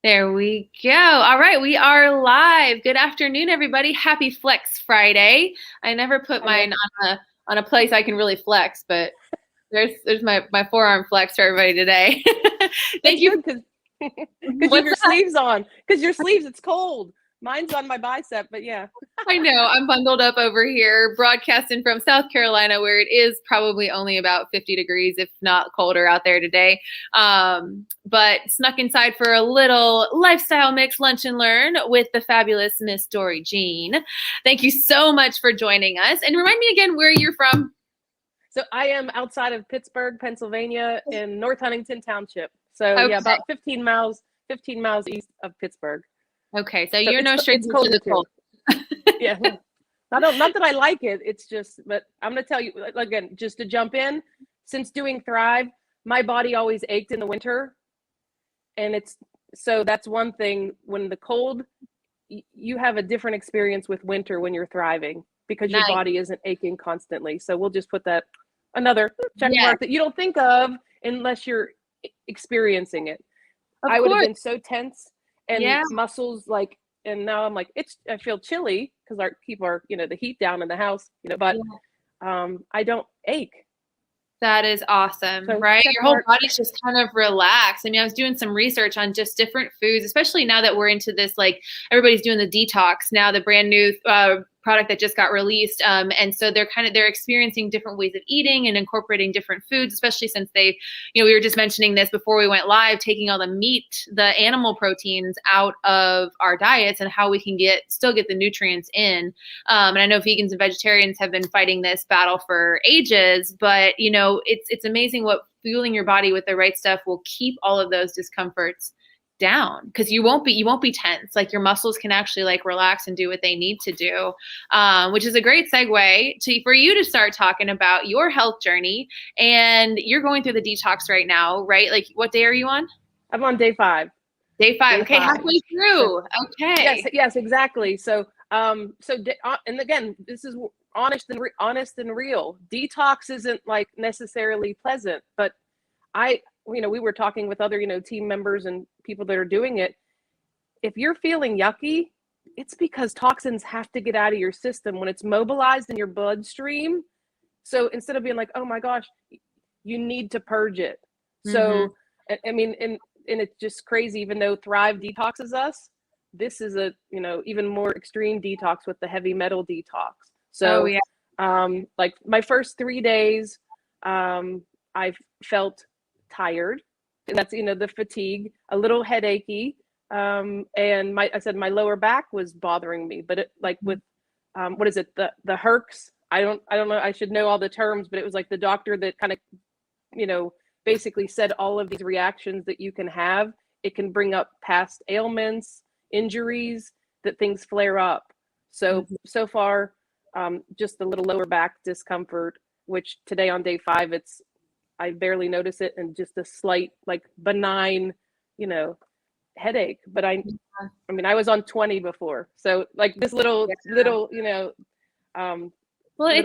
There we go. All right, we are live. Good afternoon, everybody. Happy Flex Friday. I never put I know. mine on a place I can really flex, but there's my forearm flex for everybody today. Thank That's you. good because you have What's your that? sleeves on. Because your sleeves, it's cold. Mine's on my bicep, but yeah. I know I'm bundled up over here, broadcasting from South Carolina, where it is probably only about 50 degrees, if not colder, out there today. But snuck inside for a little lifestyle mix lunch and learn with the fabulous Miss Dorey Jean. Thank you so much for joining us. And remind me again where you're from. So I am outside of Pittsburgh, Pennsylvania, in North Huntington Township. So Okay. yeah, about 15 miles east of Pittsburgh. Okay. So So you're no it's stranger to colder the too. cold. Yeah. Not that I like it. It's just, but I'm gonna tell you again, just to jump in. Since doing Thrive, my body always ached in the winter, and so that's one thing. When the cold, you have a different experience with winter when you're thriving because your Nice. body isn't aching constantly. So we'll just put that another check Yes, mark that you don't think of unless you're experiencing it. of I would have course. been so tense and Yeah. muscles like, and now I'm like, I feel chilly because our keep our, the heat down in the house, but Yeah. I don't ache. That is awesome, So right? check Your whole mark. body's just kind of relaxed. I mean, I was doing some research on just different foods, especially now that we're into this, like everybody's doing the detox now, the brand new product that just got released. And so they're experiencing different ways of eating and incorporating different foods, especially since we were just mentioning this before we went live, taking all the meat, the animal proteins out of our diets and how we can still get the nutrients in. And I know vegans and vegetarians have been fighting this battle for ages, but it's amazing what fueling your body with the right stuff will keep all of those discomforts down, because you won't be tense. Like your muscles can actually like relax and do what they need to do, which is a great segue for you to start talking about your health journey. And you're going through the detox right now, right? Like what day are you on? I'm on day 5. Day 5. Day Okay, 5. halfway So through. Okay. yes, exactly. So and again, this is honest and real. Detox isn't like necessarily pleasant, but we were talking with other, team members and people that are doing it. If you're feeling yucky, it's because toxins have to get out of your system when it's mobilized in your bloodstream. So instead of being like, oh my gosh, you need to purge it. So, I mean, and it's just crazy, even though Thrive detoxes us, this is a, even more extreme detox with the heavy metal detox. Oh So, yeah. like my first 3 days, I felt tired, and that's, the fatigue, a little headachy. And I said my lower back was bothering me, but it like with, what is it? The herx. I don't know. I should know all the terms, but it was like the doctor that kind of, basically said all of these reactions that you can have. It can bring up past ailments, injuries, that things flare up. So far, just a little lower back discomfort, which today on day 5, I barely notice it, and just a slight, like benign, headache. But I mean, I was on 20 before, so like this little, Well, it's little.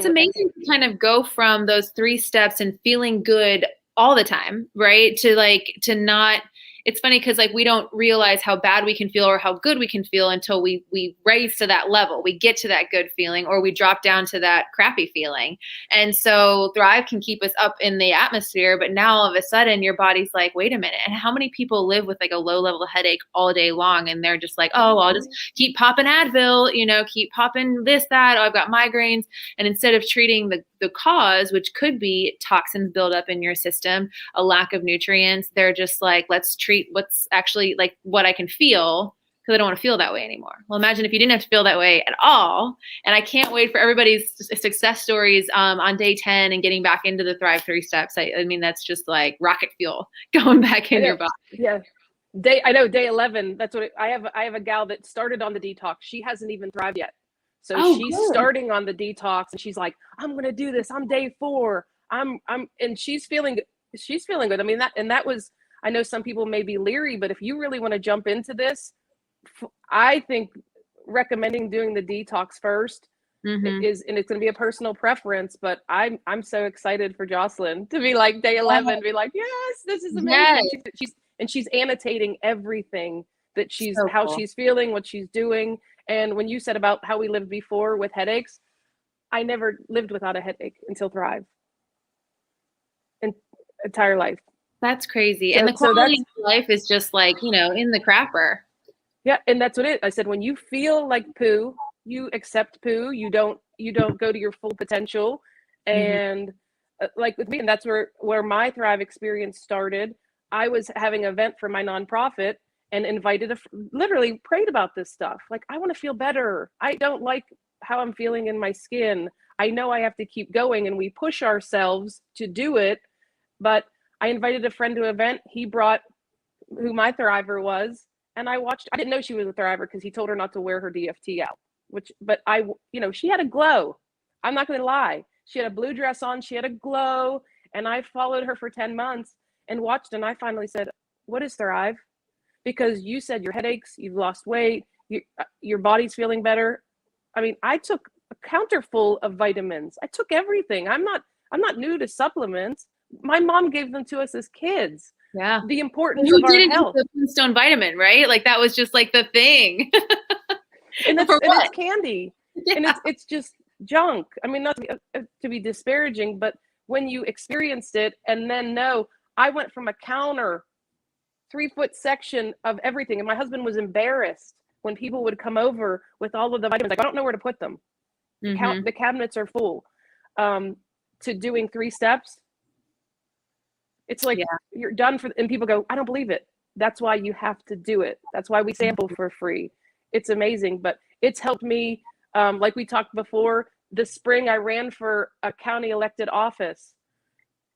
amazing to kind of go from those 3 steps and feeling good all the time, right? To not, it's funny because like we don't realize how bad we can feel or how good we can feel until we raise to that level. We get to that good feeling, or we drop down to that crappy feeling. And so Thrive can keep us up in the atmosphere, but now all of a sudden your body's like, wait a minute. And how many people live with like a low level headache all day long, and they're just like, oh, well, I'll just keep popping Advil, keep popping this, that. Oh, I've got migraines. And instead of treating the cause, which could be toxins buildup in your system, a lack of nutrients, they're just like, let's treat what's actually like what I can feel, because I don't want to feel that way anymore. Well, imagine if you didn't have to feel that way at all. And I can't wait for everybody's success stories on day 10 and getting back into the Thrive 3 steps. I mean, that's just like rocket fuel going back in your body. Yeah. I know day 11. That's what I have a gal that started on the detox. She hasn't even thrived yet. So she's Good. starting on the detox, and she's like, I'm going to do this. I'm day 4. And she's feeling good. I mean, that was, I know some people may be leery, but if you really want to jump into this, I think recommending doing the detox first is, and it's going to be a personal preference, but I'm so excited for Jocelyn to be like day 11, be like, yes, this is amazing. Yes. She's annotating everything that she's So how cool. she's feeling, what she's doing. And when you said about how we lived before with headaches, I never lived without a headache until Thrive, in entire life. That's crazy. And So the so quality that's of life is just like, in the crapper. yeah, and that's what it. I said when you feel like poo, you accept poo. You don't go to your full potential, Mhm. and like with me, and that's where my Thrive experience started. I was having an event for my nonprofit and invited literally prayed about this stuff. Like I want to feel better. I don't like how I'm feeling in my skin. I know I have to keep going, and we push ourselves to do it. But I invited a friend to an event. He brought who my thriver was, and I watched. I didn't know she was a thriver because he told her not to wear her DFT out. But she had a glow. I'm not going to lie. She had a blue dress on. She had a glow, and I followed her for 10 months and watched. And I finally said, "What is Thrive?" Because you said your headaches, you've lost weight, your body's feeling better. I mean, I took a counter full of vitamins. I took everything. I'm not new to supplements. My mom gave them to us as kids. Yeah. The importance Who of our didn't eat health. the Flintstone vitamin, right? Like that was just like the thing. And For it's what? candy. Yeah. And it's just junk. I mean, not to be disparaging, but when you experienced it and then know, I went from a counter 3-foot section of everything, and my husband was embarrassed when people would come over with all of the vitamins. Like, I don't know where to put them. Mm-hmm. The cabinets are full. To doing 3 steps, it's like Yeah. you're done and people go, I don't believe it. That's why you have to do it. That's why we sample for free. It's amazing, but it's helped me. Like we talked before, this spring I ran for a county elected office.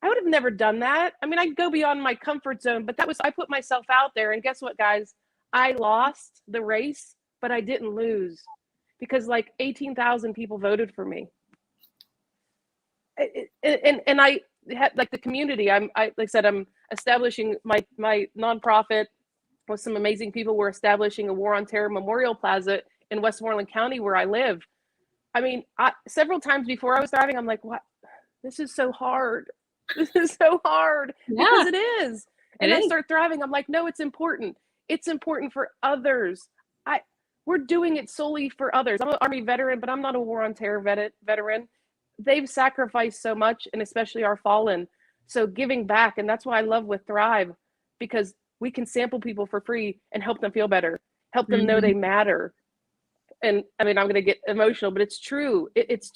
I would have never done that. I mean, I'd go beyond my comfort zone, but I put myself out there. And guess what, guys? I lost the race, but I didn't lose because like 18,000 people voted for me. And I had like the community. Like I said, I'm establishing my nonprofit with some amazing people. We're establishing a War on Terror Memorial Plaza in Westmoreland County where I live. I mean, several times before I was driving, I'm like, what? This is so hard. This is so hard because Yeah, it is. it And I is. start thriving. I'm like, no, it's important. It's important for others. We're doing it solely for others. I'm an Army veteran, but I'm not a War on Terror veteran. They've sacrificed so much, and especially our fallen. So giving back, and that's why I love with Thrive, because we can sample people for free and help them feel better, help them know Mm-hmm. they matter. And I mean, I'm going to get emotional, but it's true. It's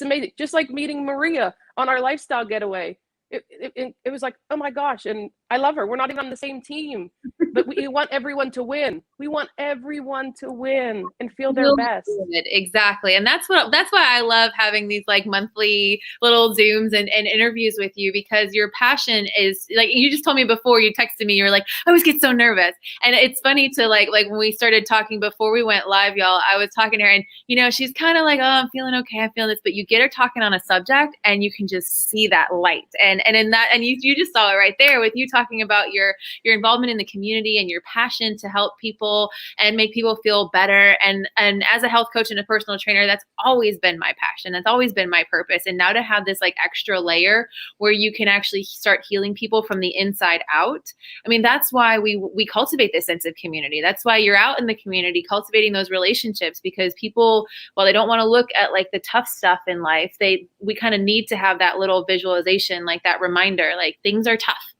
amazing. Just like meeting Maria on our lifestyle getaway. It was like, oh my gosh. And I love her. We're not even on the same team, but we want everyone to win. We want everyone to win and feel their Feel best. good. Exactly. And that's why I love having these like monthly little Zooms and interviews with you, because your passion is like, you just told me before you texted me, you were like, I always get so nervous. And it's funny to like when we started talking before we went live, y'all, I was talking to her and she's kind of like, oh, I'm feeling okay. I'm feeling this, but you get her talking on a subject and you can just see that light. And in that, and you just saw it right there with you talking about your involvement in the community and your passion to help people and make people feel better. And as a health coach and a personal trainer, that's always been my passion. That's always been my purpose. And now to have this like extra layer where you can actually start healing people from the inside out. I mean, that's why we cultivate this sense of community. That's why you're out in the community cultivating those relationships, because people, while they don't want to look at like the tough stuff in life, we kind of need to have that little visualization, like that reminder, like things are tough,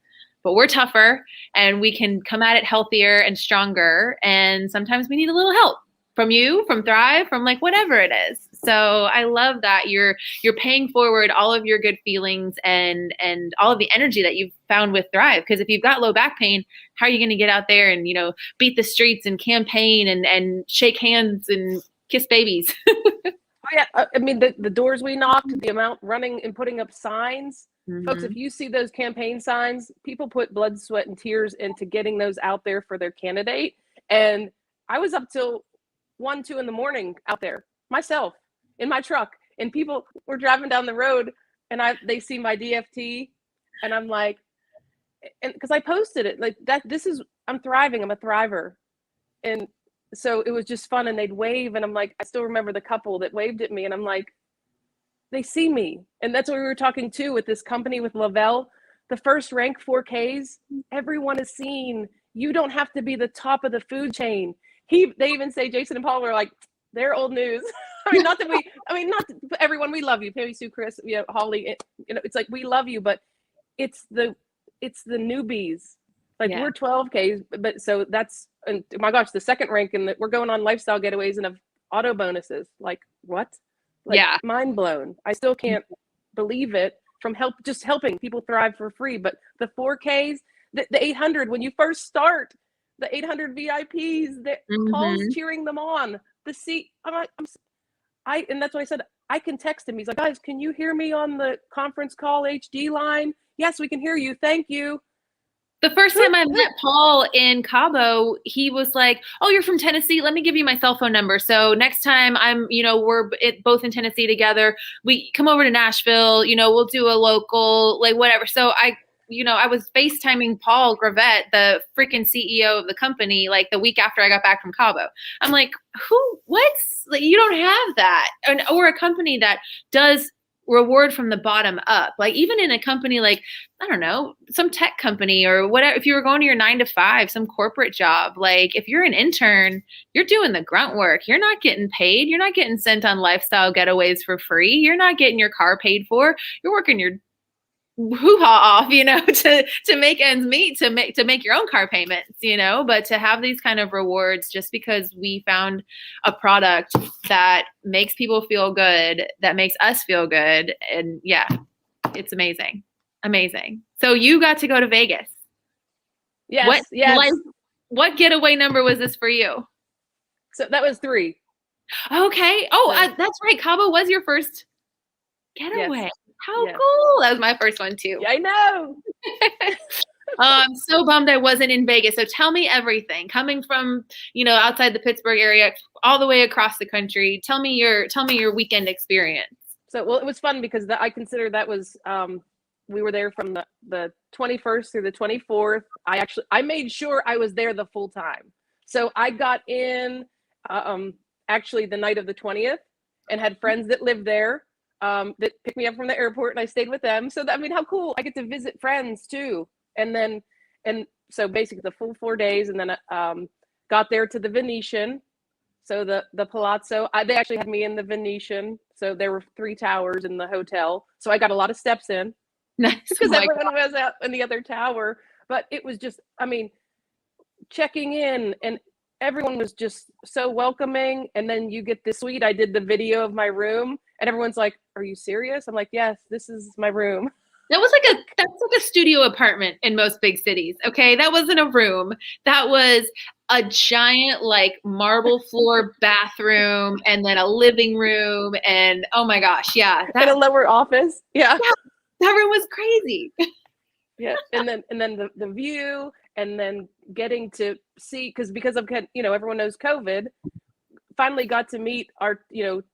but we're tougher and we can come at it healthier and stronger. And sometimes we need a little help from you, from Thrive, from like whatever it is. So I love that you're paying forward all of your good feelings and all of the energy that you've found with Thrive. Because if you've got low back pain, how are you going to get out there and beat the streets and campaign and shake hands and kiss babies? Oh, yeah. I mean, the doors we knocked, the amount running and putting up signs. Folks, Mm-hmm. if you see those campaign signs, people put blood, sweat, and tears into getting those out there for their candidate. And I was up till 1, 2 in the morning out there myself in my truck, and people were driving down the road, and they see my DFT, and I'm like, and because I posted it like that, I'm thriving, I'm a thriver. And so it was just fun, and they'd wave, and I'm like, I still remember the couple that waved at me, and I'm like, they see me. And that's what we were talking too with this company with Lavelle. The first rank 4Ks, everyone is seen you don't have to be the top of the food chain. They even say Jason and Paul were like, they're old news. Not everyone, we love you, Pammy, Sue, Chris, Holly, it's like, we love you, but it's the newbies. Like, we're 12Ks, but so that's, and my gosh, the second rank, and we're going on lifestyle getaways and have auto bonuses. Like, what? Like, mind blown. I still can't believe it, from just helping people thrive for free. But the 4Ks, the 800, when you first start, the 800 VIPs, Paul's cheering them on. The seat, and that's why I said, I can text him. He's like, guys, can you hear me on the conference call HD line? Yes, we can hear you. Thank you. The first time I met Paul in Cabo, he was like, oh, you're from Tennessee? Let me give you my cell phone number. So next time we're both in Tennessee together, we come over to Nashville, we'll do a local, like, whatever. So I was FaceTiming Paul Gravette, the freaking CEO of the company, like the week after I got back from Cabo. I'm like, like, you don't have that. Or a company that does reward from the bottom up. Like, even in a company like, I don't know, some tech company or whatever, if you were going to your 9 to 5, some corporate job, like, if you're an intern, you're doing the grunt work. You're not getting paid. You're not getting sent on lifestyle getaways for free. You're not getting your car paid for. You're working your hoo-ha off, to make ends meet, to make your own car payments, but to have these kind of rewards just because we found a product that makes people feel good, that makes us feel good. And it's amazing. Amazing. So you got to go to Vegas. Yes. What getaway number was this for you? So that was 3. Okay. Oh, that's right. Cabo was your first getaway. Yes. How cool. That was my first one too. Yeah, I know. I'm so bummed I wasn't in Vegas. So tell me everything. Coming from, outside the Pittsburgh area, all the way across the country. Tell me your weekend experience. So, well, it was fun because I consider that was, we were there from the 21st through the 24th. I made sure I was there the full time. So I got in, actually the night of the 20th, and had friends that lived there. That picked me up from the airport, and I stayed with them. So how cool. I get to visit friends too. And so basically the full 4 days, and then got there to the Venetian. So the Palazzo, they actually had me in the Venetian. So there were 3 towers in the hotel. So I got a lot of steps in. Nice. Because everyone was out in the other tower. But it was just, checking in, and everyone was just so welcoming. And then you get the suite. I did the video of my room, and everyone's like, are you serious? I'm like, yes, this is my room. That's like a studio apartment in most big cities. Okay. That wasn't a room. That was a giant, like, marble floor bathroom, and then a living room. And oh my gosh. Yeah. And a lower office. Yeah. That room was crazy. Yeah. And then the view, and then getting to see, because of, everyone knows COVID, finally got to meet our,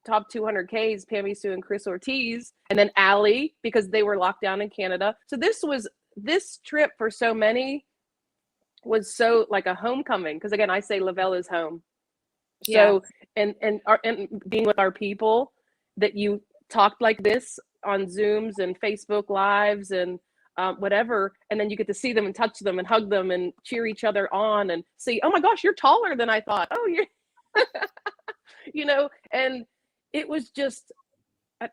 top 200Ks, Pammy, Sue, and Chris Ortiz, and then Allie, because they were locked down in Canada. So this trip for so many was so like a homecoming. Because again, I say Lavelle is home. So, and being with our people, that you talked like this on Zooms and Facebook Lives and whatever, and then you get to see them and touch them and hug them and cheer each other on and see, oh my gosh, you're taller than I thought. Oh, you're and it was just,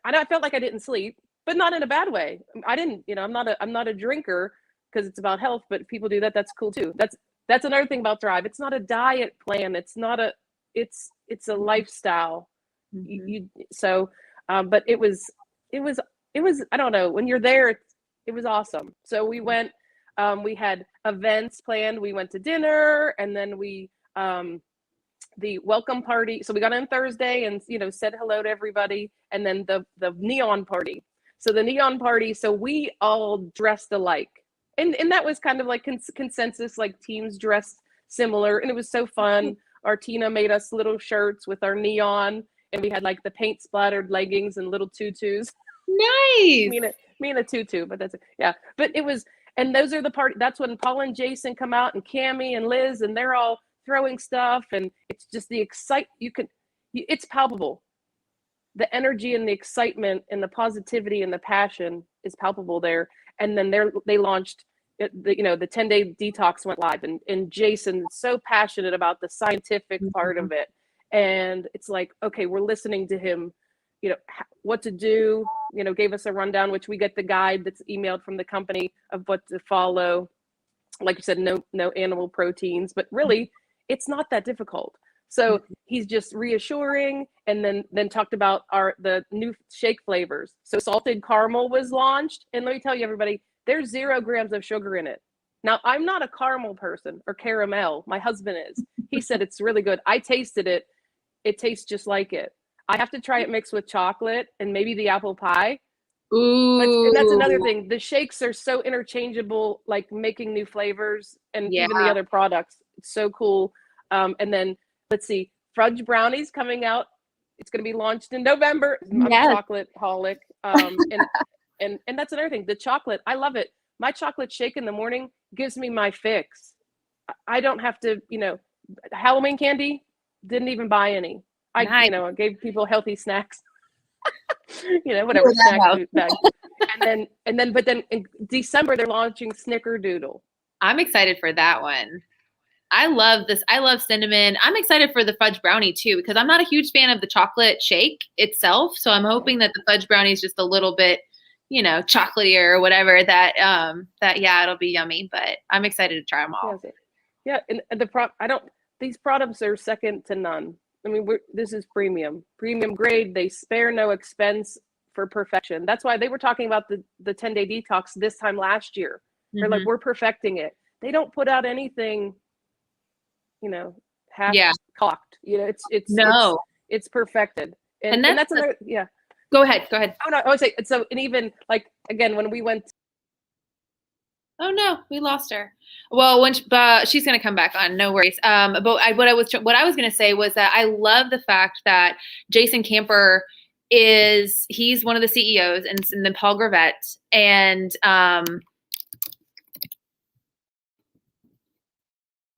I felt like I didn't sleep, but not in a bad way. I didn't, I'm not a drinker, because it's about health, but if people do that, that's cool too. That's another thing about Thrive. It's not a diet plan. It's a lifestyle. But it was, I don't know, when you're there, it was awesome. So we went, we had events planned. We went to dinner, and then we, the welcome party. So we got in Thursday and, said hello to everybody. And then the neon party. So the neon party, so we all dressed alike. And that was kind of like consensus, like teams dressed similar. And it was so fun. Artina made us little shirts with our neon, and we had like the paint splattered leggings and little tutus. Nice. Me in a tutu, but that's it. Yeah. But it was, and those are the party. That's when Paul and Jason come out, and Cammie and Liz, and they're all throwing stuff, and it's just the it's palpable. The energy and the excitement and the positivity and the passion is palpable there. And then they launched the 10-day detox went live, and Jason's so passionate about the scientific part of it. And it's like, okay, we're listening to him, what to do, gave us a rundown, which we get the guide that's emailed from the company of what to follow. Like you said, no animal proteins, but really it's not that difficult. So he's just reassuring, and then talked about the new shake flavors. So salted caramel was launched, and let me tell you, everybody, there's 0 grams of sugar in it. Now, I'm not a caramel person or caramel. My husband is. He said it's really good. I tasted it. It tastes just like it. I have to try it mixed with chocolate and maybe the apple pie. Ooh. And that's another thing. The shakes are so interchangeable, like making new flavors, and even the other products. It's so cool. And then let's see, fudge brownies coming out. It's going to be launched in November. I'm a chocolate holic. And that's another thing. The chocolate, I love it. My chocolate shake in the morning gives me my fix. I don't have to, Halloween candy, didn't even buy any. I gave people healthy snacks. Whatever snack food bag. But then in December they're launching Snickerdoodle. I'm excited for that one. I love this. I love cinnamon. I'm excited for the fudge brownie too, because I'm not a huge fan of the chocolate shake itself. So I'm hoping that the fudge brownie is just a little bit, chocolatier or whatever. It'll be yummy. But I'm excited to try them all. Yeah, and these products are second to none. I mean, this is premium grade. They spare no expense for perfection. That's why they were talking about the 10-day detox this time last year. They're like, we're perfecting it. They don't put out anything, half cocked. It's perfected. And that's another, Go ahead. Oh no, I would say so. And even like, again, when we went. Oh no, we lost her. Well, she's going to come back on. No worries. But what I was going to say was that I love the fact that Jason Camper he's one of the CEOs, and then Paul Gravette, and sorry,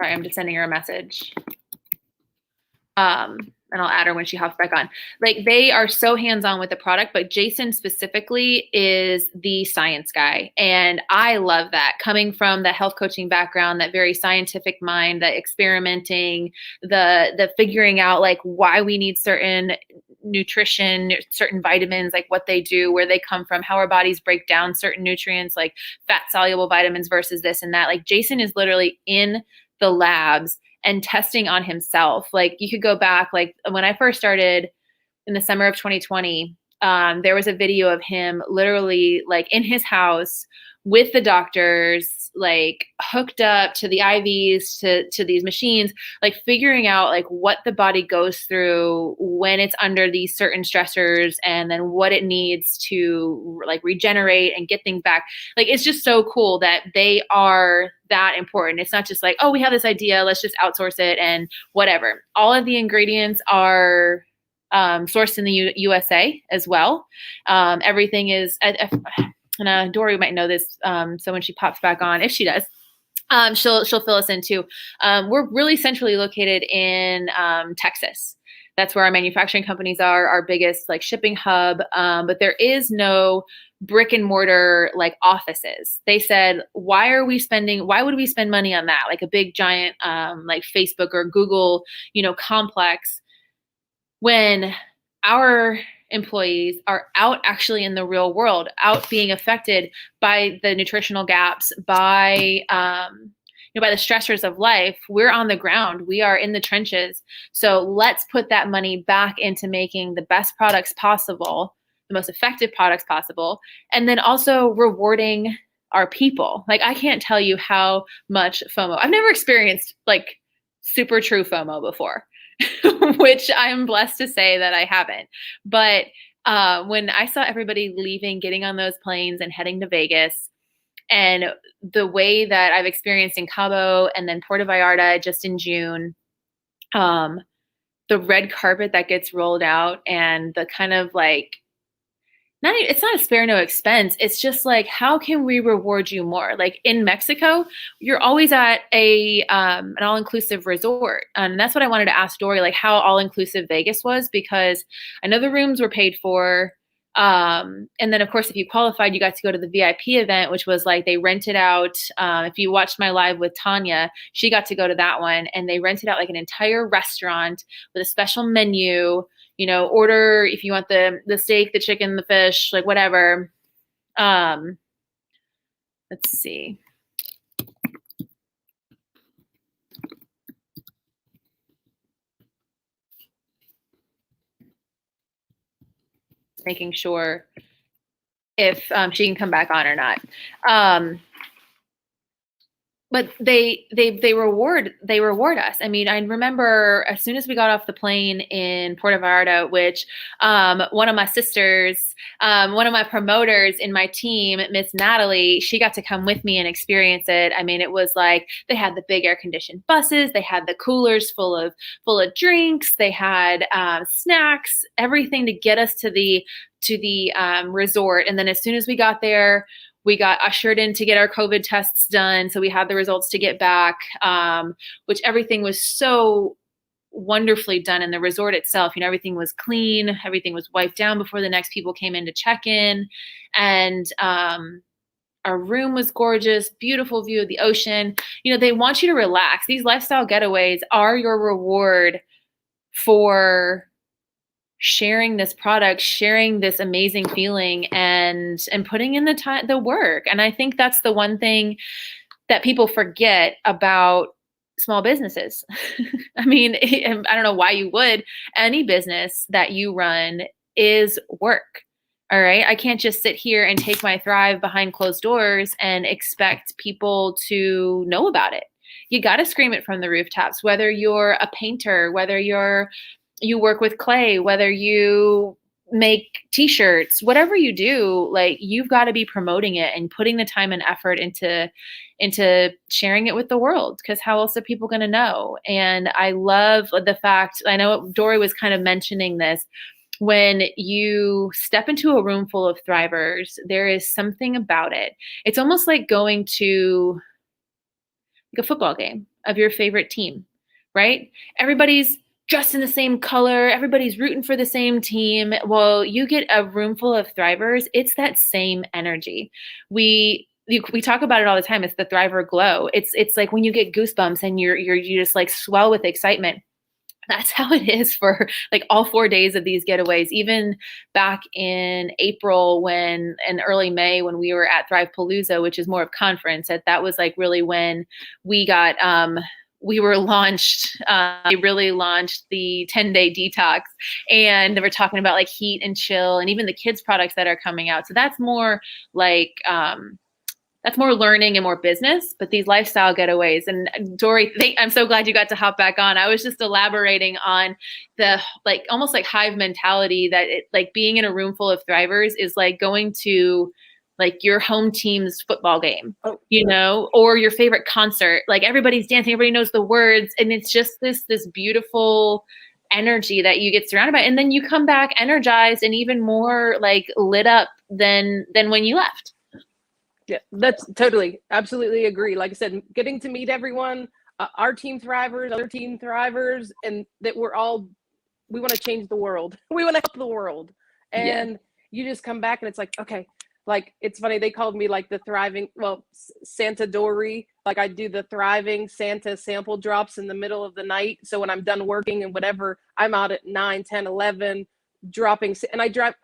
I'm just sending her a message. And I'll add her when she hops back on. Like, they are so hands-on with the product, but Jason specifically is the science guy. And I love that, coming from the health coaching background, that very scientific mind, the experimenting, the figuring out like why we need certain nutrition, certain vitamins, like what they do, where they come from, how our bodies break down certain nutrients, like fat soluble vitamins versus this and that. Like, Jason is literally in the labs and testing on himself. Like, you could go back, like when I first started in the summer of 2020, there was a video of him literally like in his house with the doctors, like hooked up to the IVs, to these machines, like figuring out like what the body goes through when it's under these certain stressors, and then what it needs to like regenerate and get things back. Like, it's just so cool that they are that important. It's not just like, oh, we have this idea, let's just outsource it and whatever. All of the ingredients are sourced in the USA as well. Everything is and Dorey might know this, so when she pops back on, if she does, she'll fill us in too. We're really centrally located in Texas. That's where our manufacturing companies are, our biggest like shipping hub. But there is no brick and mortar like offices. They said, why would we spend money on that? Like a big giant like Facebook or Google, complex, when our employees are out actually in the real world, out being affected by the nutritional gaps, by by the stressors of life. We're on the ground. We are in the trenches. So let's put that money back into making the best products possible, the most effective products possible, and then also rewarding our people. Like, I can't tell you how much FOMO. I've never experienced like super true FOMO before. Which I'm blessed to say that I haven't. But when I saw everybody leaving, getting on those planes and heading to Vegas, and the way that I've experienced in Cabo and then Puerto Vallarta just in June, the red carpet that gets rolled out, and the kind of like, it's not a spare no expense. It's just like, how can we reward you more? Like in Mexico, you're always at an all-inclusive resort. And that's what I wanted to ask Dorey, like how all-inclusive Vegas was, because I know the rooms were paid for. And then of course, if you qualified, you got to go to the VIP event, which was like, they rented out, if you watched my live with Tanya, she got to go to that one, and they rented out like an entire restaurant with a special menu, you know, order if you want the steak, the chicken, the fish, like whatever. Let's see. Making sure if she can come back on or not. But they reward us. I mean, I remember as soon as we got off the plane in Puerto Vallarta, which one of my sisters, one of my promoters in my team, Miss Natalie, she got to come with me and experience it. I mean, it was like they had the big air conditioned buses, they had the coolers full of drinks, they had snacks, everything to get us to the resort. And then as soon as we got there, we got ushered in to get our COVID tests done. So we had the results to get back, which everything was so wonderfully done in the resort itself. You know, everything was clean. Everything was wiped down before the next people came in to check in. And our room was gorgeous, beautiful view of the ocean. You know, they want you to relax. These lifestyle getaways are your reward for sharing this product, sharing this amazing feeling, and putting in the time, the work. And I think that's the one thing that people forget about small businesses. I mean, I don't know why you would. Any business that you run is work. All right. I can't just sit here and take my Thrive behind closed doors and expect people to know about it. You got to scream it from the rooftops, whether you're a painter, whether you work with clay, whether you make t-shirts, whatever you do, like you've got to be promoting it and putting the time and effort into sharing it with the world, because how else are people going to know? And I love the fact, I know Dorey was kind of mentioning this, when you step into a room full of Thrivers, there is something about it. It's almost like going to like a football game of your favorite team, right? Everybody's dressed in the same color. Everybody's rooting for the same team. Well, you get a room full of Thrivers. It's that same energy. We talk about it all the time. It's the Thriver glow. It's like when you get goosebumps and you just like swell with excitement. That's how it is for like all 4 days of these getaways. Even back in April and early May when we were at Thrive Palooza, which is more of conference, that was like really when we got we were launched, they really launched the 10-day detox, and they were talking about like heat and chill and even the kids products that are coming out. So that's more like, that's more learning and more business, but these lifestyle getaways. And Dorey, I'm so glad you got to hop back on. I was just elaborating on the like almost like hive mentality that like being in a room full of Thrivers is like going to like your home team's football game, you know, or your favorite concert. Like everybody's dancing, everybody knows the words, and it's just this beautiful energy that you get surrounded by, and then you come back energized and even more like lit up than when you left. Yeah, that's totally, absolutely agree. Like I said, getting to meet everyone, our team Thrivers, other team Thrivers, and that we want to change the world. We want to help the world. And you just come back and it's like, okay, like, it's funny. They called me like the thriving, well, Santa Dorey. Like I do the thriving Santa sample drops in the middle of the night. So when I'm done working and whatever, I'm out at 9, 10, 11 dropping. And I drive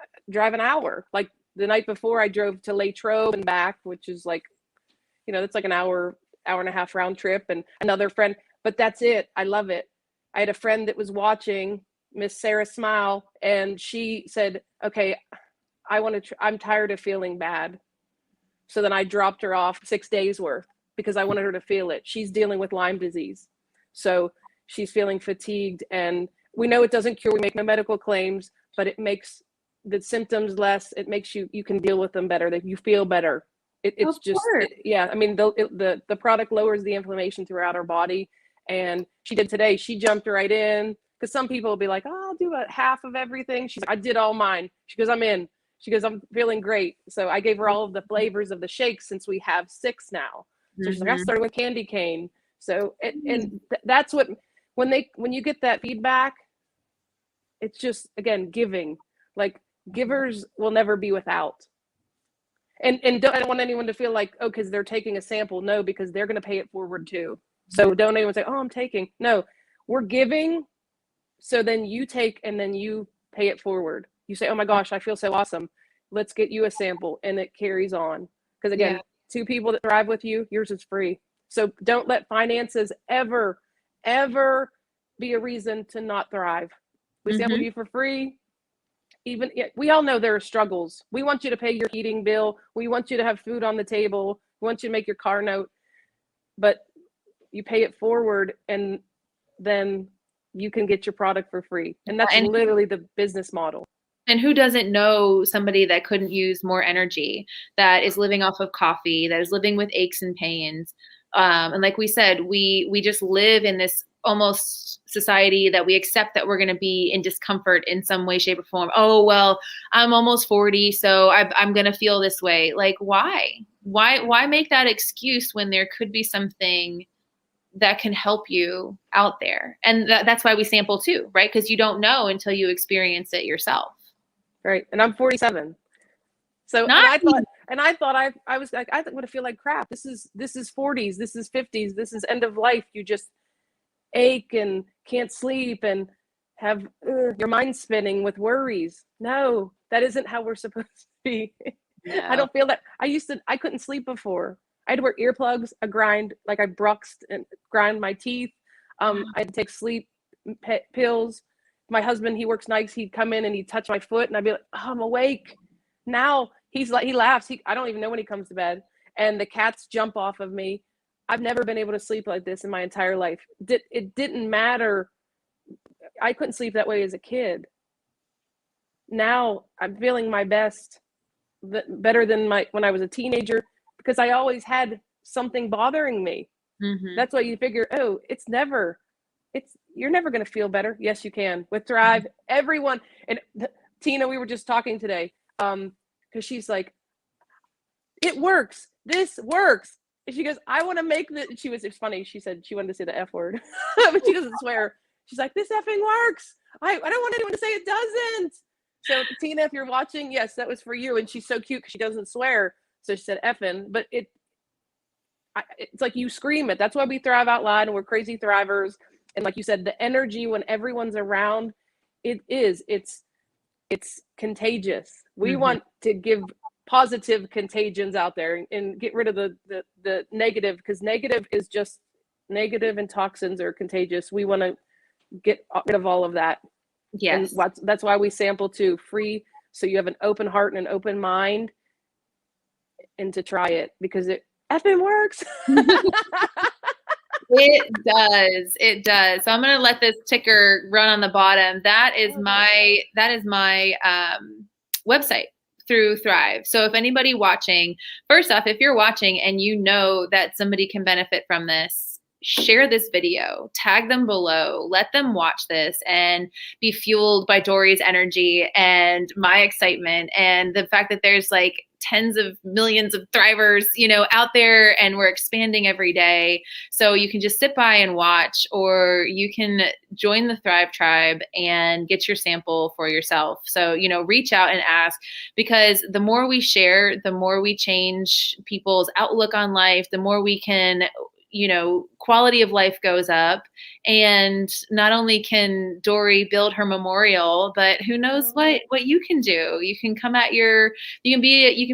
an hour. Like the night before I drove to Latrobe and back, which is like, you know, it's like an hour and a half round trip, and another friend, but that's it. I love it. I had a friend that was watching, Miss Sarah Smile, and she said, okay, I'm tired of feeling bad. So then I dropped her off 6 days worth because I wanted her to feel it. She's dealing with Lyme disease. So she's feeling fatigued, and we know it doesn't cure, we make no medical claims, but it makes the symptoms less. It makes you can deal with them better, that you feel better. It's just, yeah. I mean, the product lowers the inflammation throughout our body. And she did today. She jumped right in, because some people will be like, oh, I'll do a half of everything. She's like, I did all mine. She goes, I'm in. She goes, I'm feeling great. So I gave her all of the flavors of the shakes, since we have 6 now. So she's like, I started with candy cane. So, that's what, when you get that feedback, it's just, again, giving. Like Givers will never be without. And I don't want anyone to feel like, oh, because they're taking a sample. No, because they're going to pay it forward too. So don't anyone say, oh, I'm taking. No, we're giving. So then you take and then you pay it forward. You say, oh my gosh, I feel so awesome. Let's get you a sample. And it carries on. Because again, two people that thrive with you, yours is free. So don't let finances ever be a reason to not thrive. We sample you for free. Even we all know there are struggles. We want you to pay your heating bill. We want you to have food on the table. We want you to make your car note, but you pay it forward and then you can get your product for free. And that's literally the business model. And who doesn't know somebody that couldn't use more energy, that is living off of coffee, that is living with aches and pains? And like we said, we just live in this almost society that we accept that we're going to be in discomfort in some way, shape, or form. Oh, well, I'm almost 40, so I'm going to feel this way. Like, why make that excuse when there could be something that can help you out there? And that's why we sample too, right? Because you don't know until you experience it yourself. Right. And I'm 47. So Nice. and I thought I was like, I would feel like crap. This is 40s, this is 50s, this is end of life. You just ache and can't sleep and have your mind spinning with worries. No, that isn't how we're supposed to be. No. I don't feel that. I couldn't sleep before. I had to wear earplugs, I bruxed and grind my teeth. I had to take sleep pills. My husband, he works nights. He'd come in and he'd touch my foot and I'd be like, oh, I'm awake. Now he laughs. I don't even know when he comes to bed. And the cats jump off of me. I've never been able to sleep like this in my entire life. It didn't matter. I couldn't sleep that way as a kid. Now I'm feeling my best, better than when I was a teenager, because I always had something bothering me. That's why you figure, oh, you're never going to feel better. Yes, you can. With Thrive, everyone. And Tina, we were just talking today, because she's like, it works. This works. And she goes, I want to make the, it's funny. She said she wanted to say the F word, but she doesn't swear. She's like, this effing works. I don't want anyone to say it doesn't. So Tina, if you're watching, yes, that was for you. And she's so cute because she doesn't swear. So she said effing, but it's like you scream it. That's why we thrive out loud and we're crazy thrivers. And like you said, the energy when everyone's around, it's contagious. We want to give positive contagions out there and get rid of the negative, because negative is just negative and toxins are contagious. We want to get rid of all of that. Yes. And that's why we sample too, free. So you have an open heart and an open mind and to try it, because it effing works. It does. So I'm going to let this ticker run on the bottom. That is my website through Thrive. So if anybody watching, first off, if you're watching and you know that somebody can benefit from this, share this video, tag them below, let them watch this and be fueled by Dorey's energy and my excitement and the fact that there's like tens of millions of thrivers, out there, and we're expanding every day. So you can just sit by and watch, or you can join the Thrive Tribe and get your sample for yourself. So, reach out and ask, because the more we share, the more we change people's outlook on life, the more we can, quality of life goes up. And not only can Dorey build her memorial, but who knows what you can do. You can you can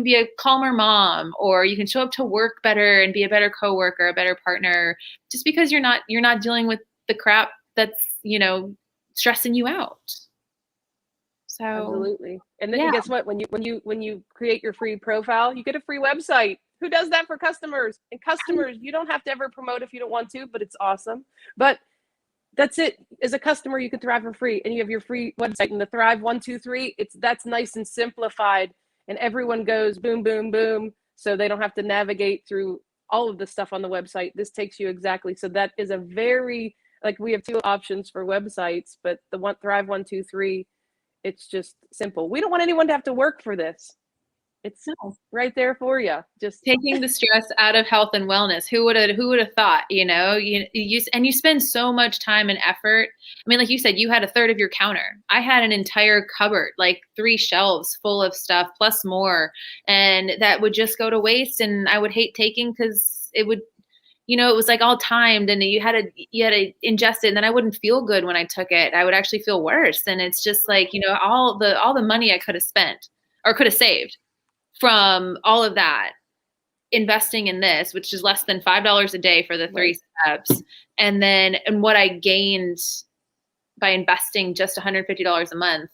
be a calmer mom, or you can show up to work better and be a better coworker, a better partner, just because you're not dealing with the crap that's, stressing you out. So absolutely. And then guess what? When you create your free profile, you get a free website. Who does that for customers? And customers, you don't have to ever promote if you don't want to, but it's awesome. But that's it. As a customer, you can thrive for free, and you have your free website. And the Thrive 123, that's nice and simplified, and everyone goes boom, boom, boom, so they don't have to navigate through all of the stuff on the website. This takes you exactly. So that is a very, we have two options for websites, but the Thrive 123, it's just simple. We don't want anyone to have to work for this. It's right there for you. Just taking the stress out of health and wellness. Who would have thought, and you spend so much time and effort. I mean, like you said, you had a third of your counter. I had an entire cupboard, like 3 shelves full of stuff plus more. And that would just go to waste. And I would hate taking because it would, it was like all timed and you had to ingest it. And then I wouldn't feel good when I took it. I would actually feel worse. And it's just like, all the money I could have spent or could have saved from all of that, investing in this, which is less than $5 a day for the 3 steps. And what I gained by investing just $150 a month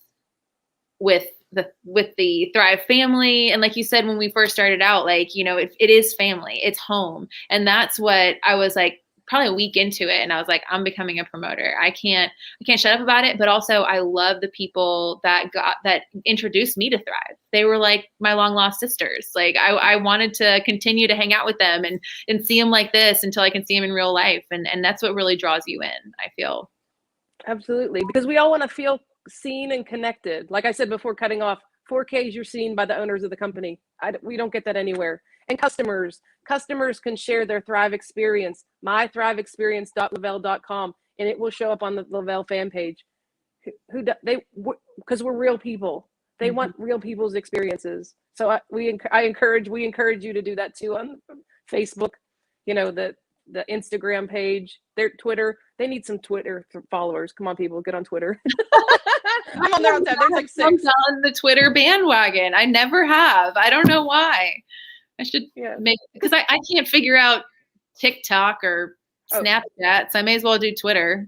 with the Thrive family. And like you said, when we first started out, like, it is family, it's home. And that's what I was like, probably a week into it. And I was like, I'm becoming a promoter. I can't shut up about it. But also I love the people that introduced me to Thrive. They were like my long lost sisters. Like I wanted to continue to hang out with them and see them like this until I can see them in real life. And that's what really draws you in, I feel. Absolutely. Because we all want to feel seen and connected. Like I said before, cutting off 4Ks, you're seen by the owners of the company. We don't get that anywhere. And customers can share their Thrive experience, mythriveexperience.lavelle.com, and it will show up on the Lavelle fan page. Because we're real people. They want real people's experiences. So we encourage you to do that too on Facebook. The Instagram page, their Twitter. They need some Twitter followers. Come on, people, get on Twitter. I'm on there all the time. There's like 6. I'm on the Twitter bandwagon. I never have. I don't know why. I should because I can't figure out TikTok or Snapchat, so I may as well do Twitter.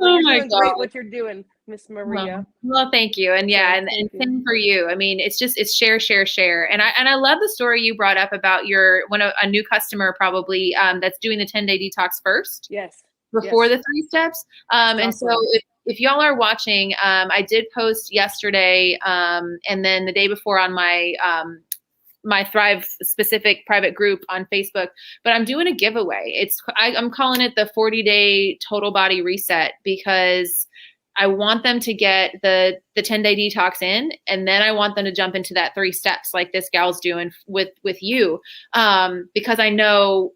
Oh my God. Great what you're doing, Miss Maria. Well, thank you. And and same for you. I mean, it's share, share, share. And I love the story you brought up about a new customer probably that's doing the 10-day detox first. Yes. Before the 3 steps. And so if y'all are watching, I did post yesterday and then the day before on my my Thrive specific private group on Facebook, but I'm doing a giveaway. I'm calling it the 40-day total body reset because I want them to get the 10-day detox in, and then I want them to jump into that 3 steps like this gal's doing with you, because I know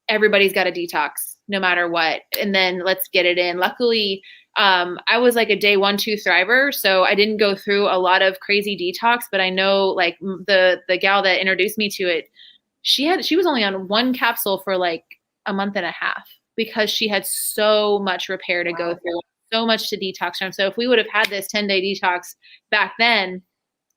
everybody's got a detox no matter what, and then let's get it in. Luckily, I was like a day 1, 2 thriver, so I didn't go through a lot of crazy detox, but I know like the gal that introduced me to it, she was only on 1 capsule for like a month and a half because she had so much repair to go through, so much to detox from. So if we would have had this 10-day detox back then,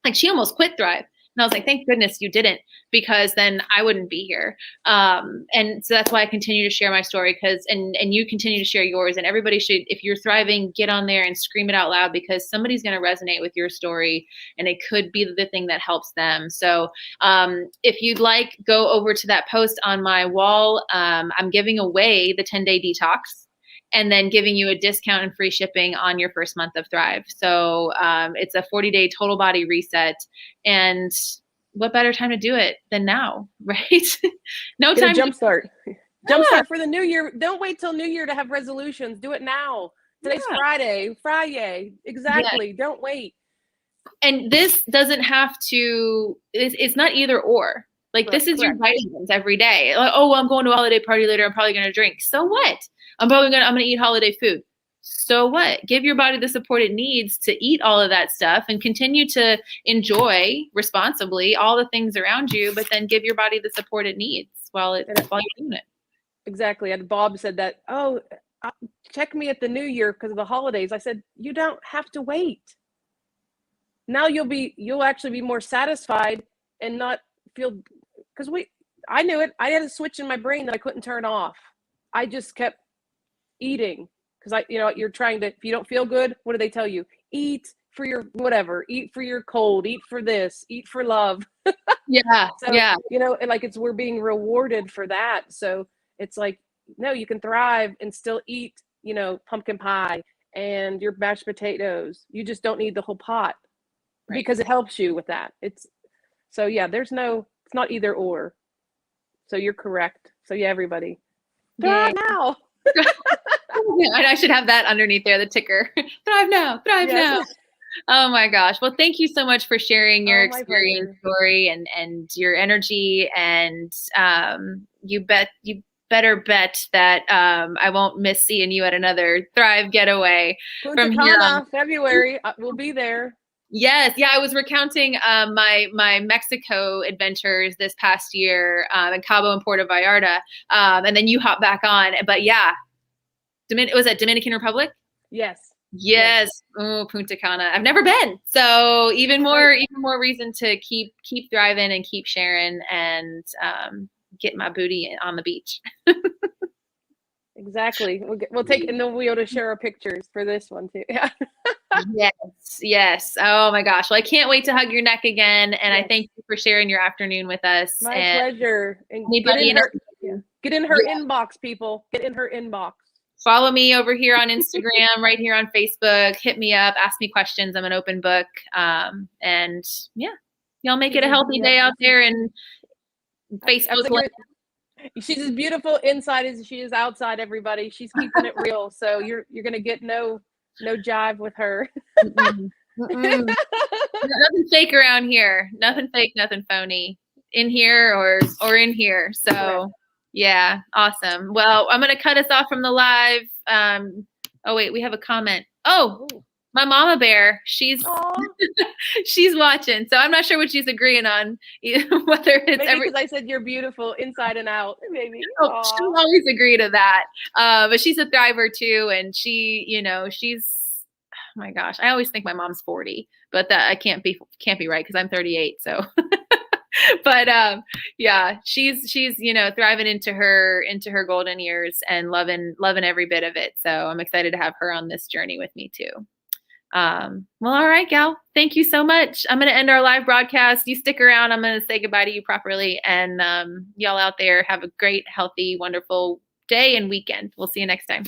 like she almost quit Thrive. And I was like, thank goodness you didn't, because then I wouldn't be here. And so that's why I continue to share my story, and you continue to share yours. And everybody should, if you're thriving, get on there and scream it out loud, because somebody's going to resonate with your story and it could be the thing that helps them. So if you'd like, go over to that post on my wall. I'm giving away the 10-day detox, and then giving you a discount and free shipping on your first month of Thrive. So it's a 40-day total body reset. And what better time to do it than now, right? No time. Jumpstart. Jumpstart for the new year. Don't wait till New Year to have resolutions. Do it now. Today's Friday. Exactly. Yes. Don't wait. And this doesn't have to, it's not either or. Like this is your vitamins every day. Like, oh, well, I'm going to a holiday party later. I'm probably going to drink. So what? I'm going to eat holiday food. So what? Give your body the support it needs to eat all of that stuff and continue to enjoy responsibly all the things around you, but then give your body the support it needs while you're doing it. Exactly. And Bob said that, check me at the New Year because of the holidays. I said, you don't have to wait. Now you'll actually be more satisfied and not feel, because I knew it. I had a switch in my brain that I couldn't turn off. I just kept eating because you're trying to, if you don't feel good, what do they tell you? Eat for your whatever, eat for your cold, eat for this, eat for love. Yeah. So, yeah. And like we're being rewarded for that. So it's like, no, you can thrive and still eat, pumpkin pie and your mashed potatoes. You just don't need the whole pot because it helps you with that. It's not either or. So you're correct. So yeah, everybody. Thrive now. I should have that underneath there, the ticker. Thrive now. Oh my gosh. Well, thank you so much for sharing your Oh, my experience, pleasure. story, and your energy. And you better bet that I won't miss seeing you at another Thrive getaway Punta from here on. Cana, February. We'll be there. Yes, yeah, I was recounting my Mexico adventures this past year in Cabo and Puerto Vallarta, and then you hop back on. But yeah, was that Dominican Republic? Yes. Yes. Oh, Punta Cana. I've never been. So even more reason to keep thriving and keep sharing and get my booty on the beach. Exactly. We'll take, and then we'll be able to share our pictures for this one too. Yeah. Yes. Yes. Oh my gosh. Well, I can't wait to hug your neck again. And I Yes. thank you for sharing your afternoon with us. My And pleasure. And anybody get in her inbox, people. Get in her inbox. Follow me over here on Instagram, right here on Facebook. Hit me up, ask me questions. I'm an open book. And yeah, y'all make it a healthy day out there and Facebook. She's as beautiful inside as she is outside, everybody. She's keeping it real. So you're gonna get no jive with her. Mm-mm. Mm-mm. Nothing fake around here. Nothing fake, nothing phony. In here or in here. So Correct. yeah, awesome. Well, I'm gonna cut us off from the live. Oh wait, we have a comment. Oh, my mama bear. She's she's watching. So I'm not sure what she's agreeing on. Whether it's maybe because I said you're beautiful inside and out. Maybe. Oh, she'll always agree to that. But she's a thriver too, and she's. Oh my gosh, I always think my mom's 40, but that I can't be right because I'm 38. So, but yeah, she's thriving into her golden years and loving every bit of it. So I'm excited to have her on this journey with me too. Well, all right, gal. Thank you so much. I'm going to end our live broadcast. You stick around. I'm going to say goodbye to you properly. And y'all out there have a great, healthy, wonderful day and weekend. We'll see you next time.